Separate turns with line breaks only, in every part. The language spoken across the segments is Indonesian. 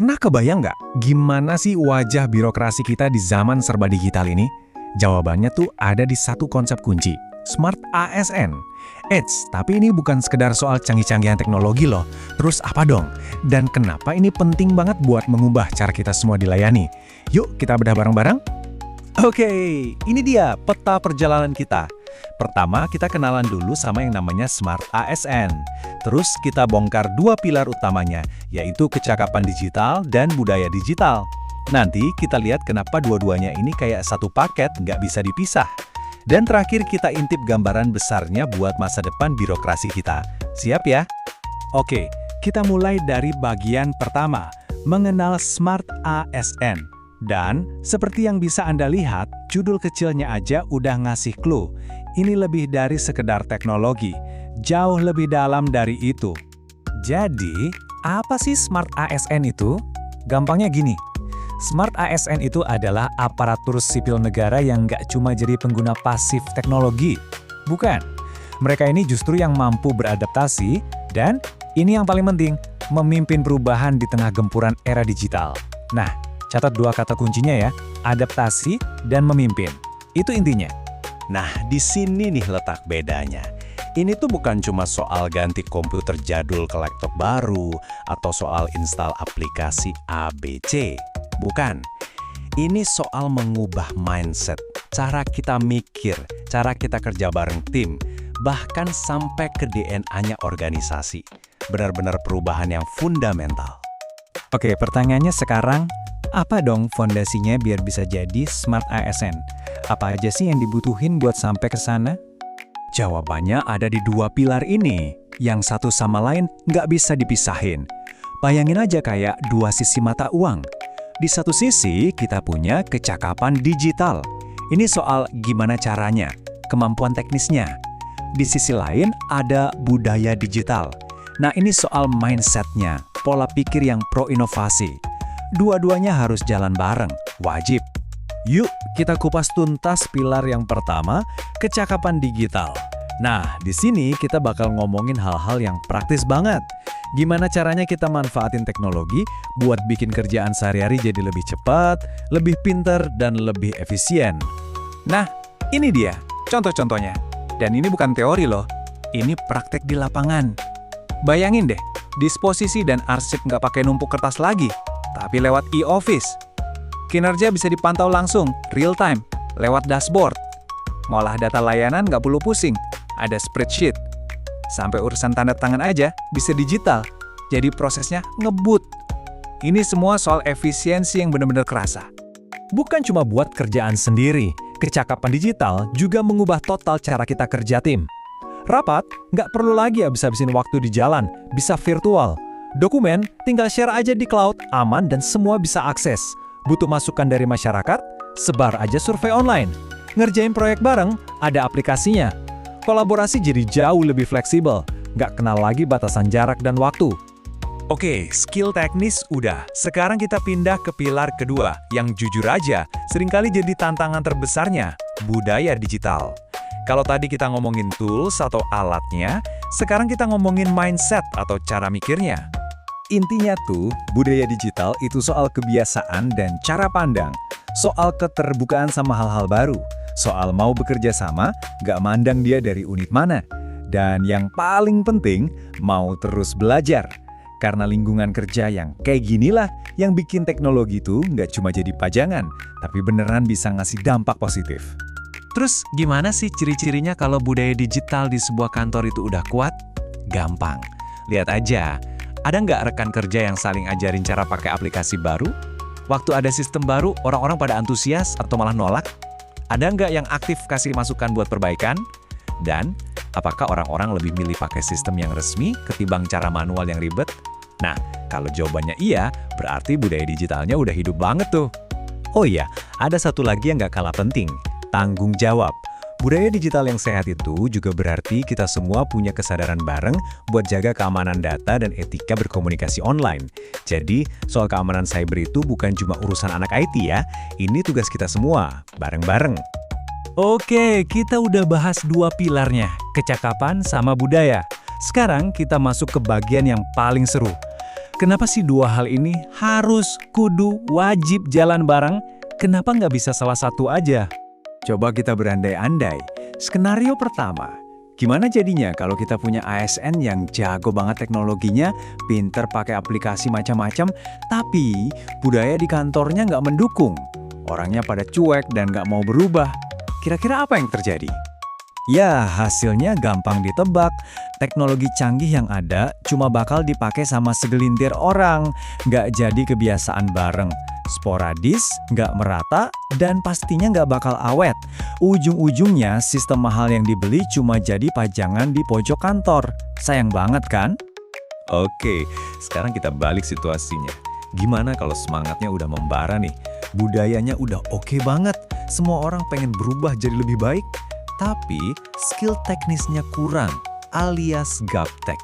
Pernah kebayang nggak gimana sih wajah birokrasi kita di zaman serba digital ini? Jawabannya tuh ada di satu konsep kunci, Smart ASN. Eits, tapi ini bukan sekedar soal canggih-canggihan teknologi loh. Terus apa dong? Dan kenapa ini penting banget buat mengubah cara kita semua dilayani? Yuk kita bedah bareng-bareng? Oke, ini dia peta perjalanan kita. Pertama, kita kenalan dulu sama yang namanya Smart ASN. Terus kita bongkar dua pilar utamanya, yaitu kecakapan digital dan budaya digital. Nanti kita lihat kenapa dua-duanya ini kayak satu paket, nggak bisa dipisah. Dan terakhir kita intip gambaran besarnya buat masa depan birokrasi kita. Siap ya? Oke, kita mulai dari bagian pertama, mengenal Smart ASN. Dan, seperti yang bisa Anda lihat, judul kecilnya aja udah ngasih clue. Ini lebih dari sekedar teknologi, jauh lebih dalam dari itu. Jadi, apa sih Smart ASN itu? Gampangnya gini, Smart ASN itu adalah aparatur sipil negara yang nggak cuma jadi pengguna pasif teknologi. Bukan, mereka ini justru yang mampu beradaptasi, dan ini yang paling penting, memimpin perubahan di tengah gempuran era digital. Nah, catat dua kata kuncinya ya, adaptasi dan memimpin. Itu intinya.
Nah, di sini nih letak bedanya. Ini tuh bukan cuma soal ganti komputer jadul ke laptop baru, atau soal install aplikasi ABC. Bukan. Ini soal mengubah mindset, cara kita mikir, cara kita kerja bareng tim, bahkan sampai ke DNA-nya organisasi. Benar-benar perubahan yang fundamental.
Oke, pertanyaannya sekarang, apa dong fondasinya biar bisa jadi Smart ASN? Apa aja sih yang dibutuhin buat sampai ke sana? Jawabannya ada di dua pilar ini, yang satu sama lain nggak bisa dipisahin. Bayangin aja kayak dua sisi mata uang. Di satu sisi, kita punya kecakapan digital. Ini soal gimana caranya, kemampuan teknisnya. Di sisi lain, ada budaya digital. Nah, ini soal mindset-nya, pola pikir yang pro-inovasi. Dua-duanya harus jalan bareng, wajib. Yuk, kita kupas tuntas pilar yang pertama, kecakapan digital. Nah, di sini kita bakal ngomongin hal-hal yang praktis banget. Gimana caranya kita manfaatin teknologi buat bikin kerjaan sehari-hari jadi lebih cepat, lebih pintar, dan lebih efisien. Nah, ini dia contoh-contohnya. Dan ini bukan teori loh, ini praktek di lapangan. Bayangin deh, disposisi dan arsip nggak pakai numpuk kertas lagi, tapi lewat e-office. Kinerja bisa dipantau langsung, real time, lewat dashboard. Ngolah data layanan nggak perlu pusing, ada spreadsheet. Sampai urusan tanda tangan aja bisa digital, jadi prosesnya ngebut. Ini semua soal efisiensi yang benar-benar kerasa. Bukan cuma buat kerjaan sendiri, kecakapan digital juga mengubah total cara kita kerja tim. Rapat nggak perlu lagi habis-habisin waktu di jalan, bisa virtual. Dokumen tinggal share aja di cloud, aman dan semua bisa akses. Butuh masukan dari masyarakat? Sebar aja survei online. Ngerjain proyek bareng? Ada aplikasinya. Kolaborasi jadi jauh lebih fleksibel. Nggak kenal lagi batasan jarak dan waktu. Oke, skill teknis udah. Sekarang kita pindah ke pilar kedua, yang jujur aja seringkali jadi tantangan terbesarnya, budaya digital. Kalau tadi kita ngomongin tools atau alatnya, sekarang kita ngomongin mindset atau cara mikirnya. Intinya tuh, budaya digital itu soal kebiasaan dan cara pandang, soal keterbukaan sama hal-hal baru, soal mau bekerja sama, gak mandang dia dari unit mana. Dan yang paling penting, mau terus belajar. Karena lingkungan kerja yang kayak ginilah yang bikin teknologi itu gak cuma jadi pajangan, tapi beneran bisa ngasih dampak positif. Terus gimana sih ciri-cirinya kalau budaya digital di sebuah kantor itu udah kuat? Gampang, lihat aja. Ada nggak rekan kerja yang saling ajarin cara pakai aplikasi baru? Waktu ada sistem baru, orang-orang pada antusias atau malah nolak? Ada nggak yang aktif kasih masukan buat perbaikan? Dan, apakah orang-orang lebih milih pakai sistem yang resmi ketimbang cara manual yang ribet? Nah, kalau jawabannya iya, berarti budaya digitalnya udah hidup banget tuh. Oh iya, ada satu lagi yang nggak kalah penting, tanggung jawab. Budaya digital yang sehat itu juga berarti kita semua punya kesadaran bareng buat jaga keamanan data dan etika berkomunikasi online. Jadi, soal keamanan cyber itu bukan cuma urusan anak IT ya, ini tugas kita semua, bareng-bareng. Oke, kita udah bahas dua pilarnya, kecakapan sama budaya. Sekarang kita masuk ke bagian yang paling seru. Kenapa sih dua hal ini harus, kudu, wajib jalan bareng? Kenapa nggak bisa salah satu aja? Coba kita berandai-andai. Skenario pertama, gimana jadinya kalau kita punya ASN yang jago banget teknologinya, pinter pakai aplikasi macam-macam, tapi budaya di kantornya nggak mendukung. Orangnya pada cuek dan nggak mau berubah. Kira-kira apa yang terjadi? Ya, hasilnya gampang ditebak. Teknologi canggih yang ada cuma bakal dipakai sama segelintir orang, nggak jadi kebiasaan bareng. Sporadis, nggak merata, dan pastinya nggak bakal awet. Ujung-ujungnya, sistem mahal yang dibeli cuma jadi pajangan di pojok kantor. Sayang banget kan?
Oke, sekarang kita balik situasinya. Gimana kalau semangatnya udah membara nih? Budayanya udah oke banget. Semua orang pengen berubah jadi lebih baik. Tapi skill teknisnya kurang, alias gaptek.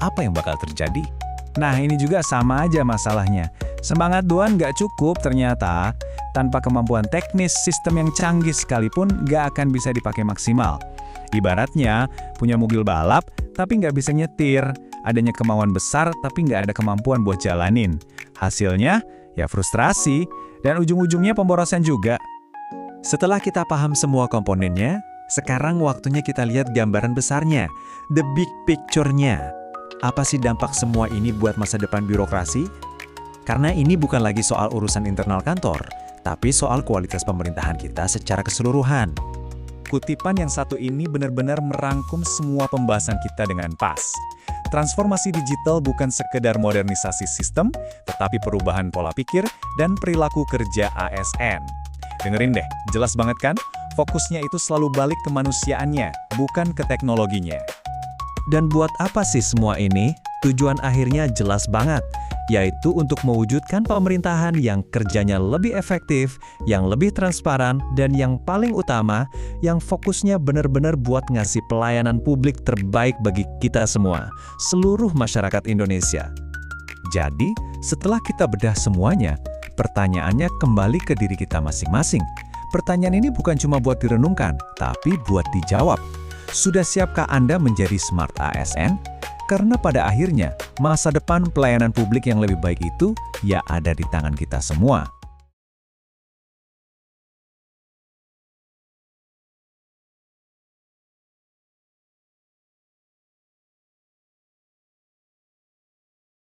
Apa yang bakal terjadi?
Nah, ini juga sama aja masalahnya. Semangat doang nggak cukup ternyata. Tanpa kemampuan teknis, sistem yang canggih sekalipun nggak akan bisa dipakai maksimal. Ibaratnya, punya mobil balap, tapi nggak bisa nyetir. Adanya kemauan besar, tapi nggak ada kemampuan buat jalanin. Hasilnya, ya frustrasi, dan ujung-ujungnya pemborosan juga. Setelah kita paham semua komponennya, sekarang waktunya kita lihat gambaran besarnya, the big picture-nya. Apa sih dampak semua ini buat masa depan birokrasi? Karena ini bukan lagi soal urusan internal kantor, tapi soal kualitas pemerintahan kita secara keseluruhan. Kutipan yang satu ini benar-benar merangkum semua pembahasan kita dengan pas. Transformasi digital bukan sekedar modernisasi sistem, tetapi perubahan pola pikir dan perilaku kerja ASN. Dengerin deh, jelas banget kan? Fokusnya itu selalu balik ke manusiaannya, bukan ke teknologinya. Dan buat apa sih semua ini? Tujuan akhirnya jelas banget, yaitu untuk mewujudkan pemerintahan yang kerjanya lebih efektif, yang lebih transparan, dan yang paling utama, yang fokusnya benar-benar buat ngasih pelayanan publik terbaik bagi kita semua, seluruh masyarakat Indonesia. Jadi, setelah kita bedah semuanya, pertanyaannya kembali ke diri kita masing-masing. Pertanyaan ini bukan cuma buat direnungkan, tapi buat dijawab. Sudah siapkah Anda menjadi Smart ASN? Karena pada akhirnya, masa depan pelayanan publik yang lebih baik itu ya ada di tangan kita semua.